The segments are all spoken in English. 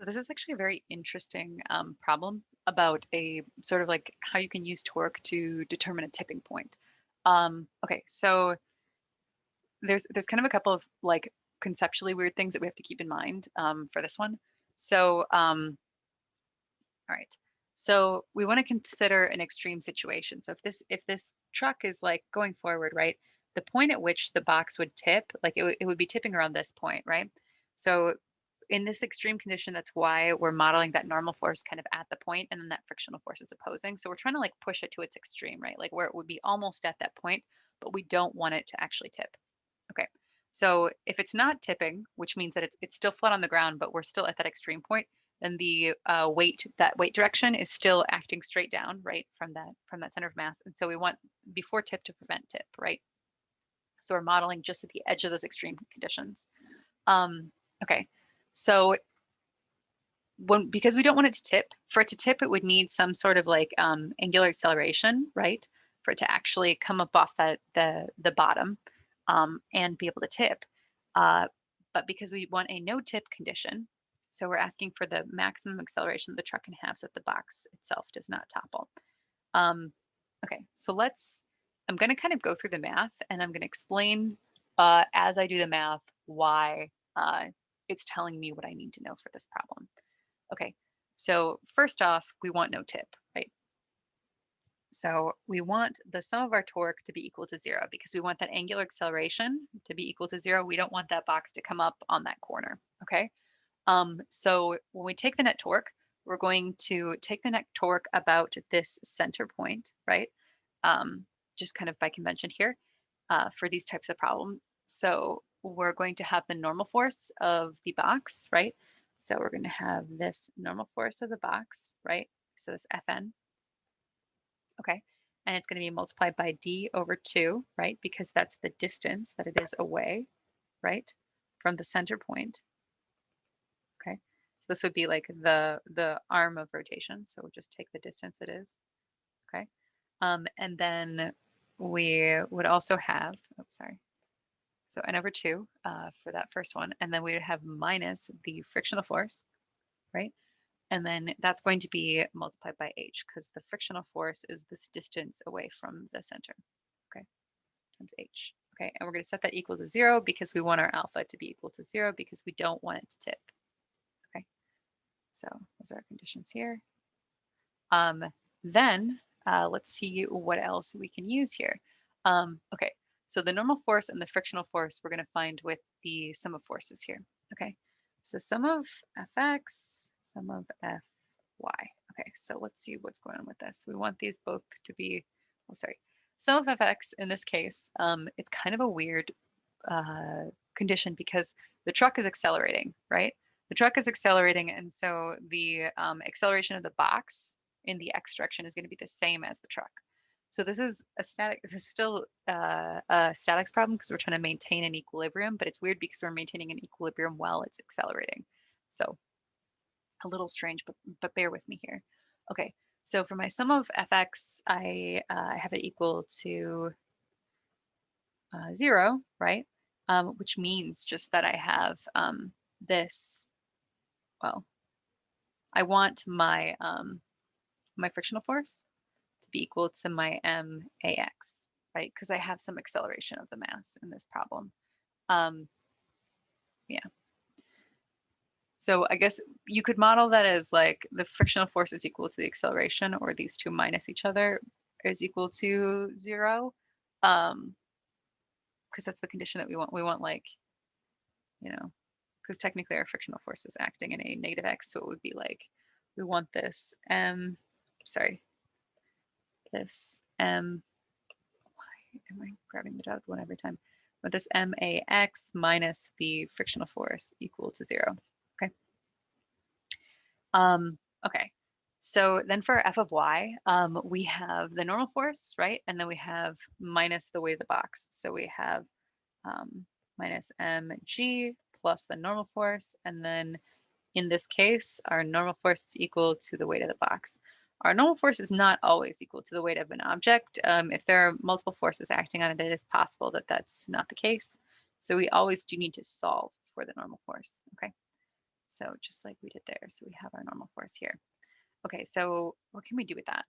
So this is actually a very interesting problem about a sort of like how you can use torque to determine a tipping point. Okay, so there's kind of a couple of like conceptually weird things that we have to keep in mind for this one. So all right, so we want to consider an extreme situation. So if this truck is like going forward, right, the point at which the box would tip, like it would be tipping around this point, right? So in this extreme condition, that's why we're modeling that normal force kind of at the point and then that frictional force is opposing. So we're trying to like push it to its extreme, right? Like where it would be almost at that point, but we don't want it to actually tip. Okay. So if it's not tipping, which means that it's still flat on the ground, but we're still at that extreme point, then the that weight direction is still acting straight down, right, from that center of mass. And so we want before tip to prevent tip, right? So we're modeling just at the edge of those extreme conditions. Okay. So because we don't want it to tip, for it to tip, it would need some sort of like angular acceleration, right? For it to actually come up off the bottom and be able to tip. But because we want a no tip condition, so we're asking for the maximum acceleration the truck can have so that the box itself does not topple. Okay, so I'm going to kind of go through the math and I'm going to explain as I do the math why it's telling me what I need to know for this problem. Okay, so first off, we want no tip, right? So we want the sum of our torque to be equal to 0 because we want that angular acceleration to be equal to 0. We don't want that box to come up on that corner, okay? So when we take the net torque, we're going to take the net torque about this center point, right? Just kind of by convention here for these types of problems. So we're going to have the normal force of the box, right? So we're going to have this normal force of the box, right? So this Fn, okay? And it's going to be multiplied by d over 2, right? Because that's the distance that it is away, right? From the center point, okay? So this would be like the arm of rotation. So we'll just take the distance it is, okay? And then we would also have, oh, sorry. So n over 2 for that first one. And then we would have minus the frictional force, right? And then that's going to be multiplied by h because the frictional force is this distance away from the center, okay, times h. Okay, and we're going to set that equal to 0 because we want our alpha to be equal to 0 because we don't want it to tip. Okay, so those are our conditions here. Then let's see what else we can use here. Okay, so the normal force and the frictional force we're going to find with the sum of forces here. Okay, so sum of fx, sum of fy. Okay, so let's see what's going on with this. We want these both to be, oh, sorry, sum of fx in this case, it's kind of a weird condition because the truck is accelerating, right? The truck is accelerating, and so the acceleration of the box in the x direction is going to be the same as the truck. So this is still a statics problem because we're trying to maintain an equilibrium, but it's weird because we're maintaining an equilibrium while it's accelerating. So a little strange, but bear with me here. Okay, so for my sum of fx, I have it equal to 0, right? Which means just that I have this, well, I want my my frictional force to be equal to my max, right? Because I have some acceleration of the mass in this problem. Yeah. So I guess you could model that as like the frictional force is equal to the acceleration, or these two minus each other is equal to 0. Because that's the condition that we want. We want like, because technically our frictional force is acting in a negative x, so it would be like, we want this this why am I grabbing the dotted one every time? With this max minus the frictional force equal to 0. Okay. Okay. So then for f of y, we have the normal force, right? And then we have minus the weight of the box. So we have minus mg plus the normal force. And then in this case, our normal force is equal to the weight of the box. Our normal force is not always equal to the weight of an object. If there are multiple forces acting on it, it is possible that that's not the case. So we always do need to solve for the normal force, okay? So just like we did there. So we have our normal force here. Okay, so what can we do with that?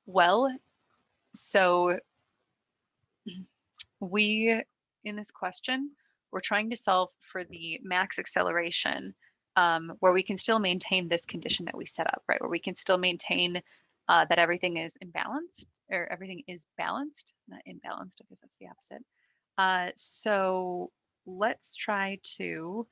Well, so we, in this question, we're trying to solve for the max acceleration where we can still maintain this condition that we set up, right? Where we can still maintain that everything is imbalanced, or everything is balanced, not imbalanced, I guess that's the opposite. So let's try to,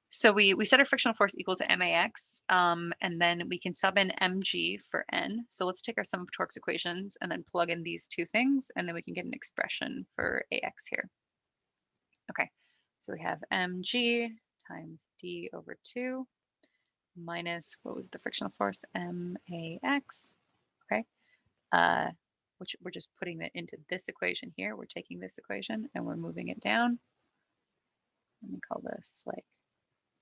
so we set our frictional force equal to max, and then we can sub in mg for n. So let's take our sum of torques equations and then plug in these two things, and then we can get an expression for ax here. Okay, so we have mg times d over 2 minus, what was the frictional force, max, okay, which we're just putting it into this equation here. We're taking this equation and we're moving it down. Let me call this like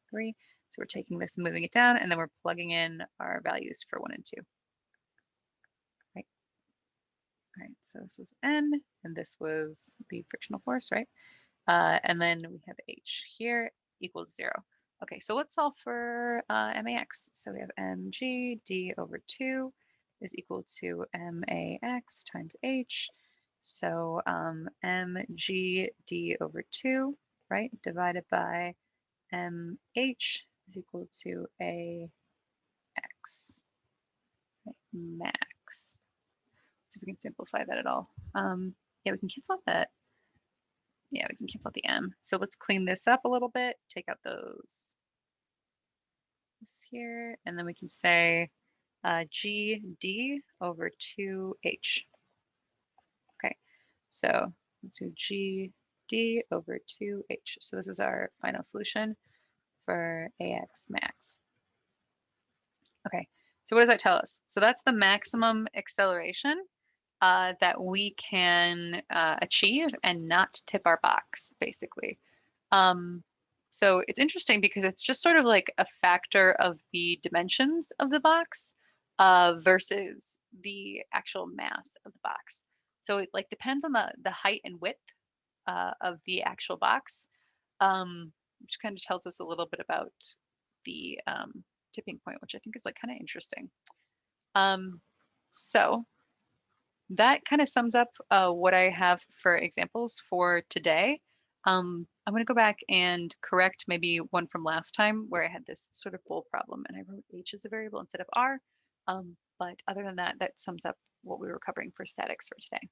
3. So we're taking this and moving it down, and then we're plugging in our values for 1 and 2. Right. All right. So this was N, and this was the frictional force, right? And then we have H here equals 0. Okay, so let's solve for max. So we have mg d over 2 is equal to max times h. So mg d over 2, right, divided by mh is equal to ax, right, max. See if we can simplify that at all. Yeah, we can cancel out that. Yeah, we can cancel out the m. So let's clean this up a little bit, take out those this here, and then we can say gd over 2h. Okay, so let's do gd over 2h. So this is our final solution for ax max. Okay, so what does that tell us? So that's the maximum acceleration that we can achieve and not tip our box, basically. So it's interesting because it's just sort of like a factor of the dimensions of the box versus the actual mass of the box. So it like depends on the height and width of the actual box, which kind of tells us a little bit about the tipping point, which I think is like kind of interesting. So that kind of sums up what I have for examples for today. I'm going to go back and correct maybe one from last time where I had this sort of bold problem and I wrote h as a variable instead of r. But other than that, that sums up what we were covering for statics for today.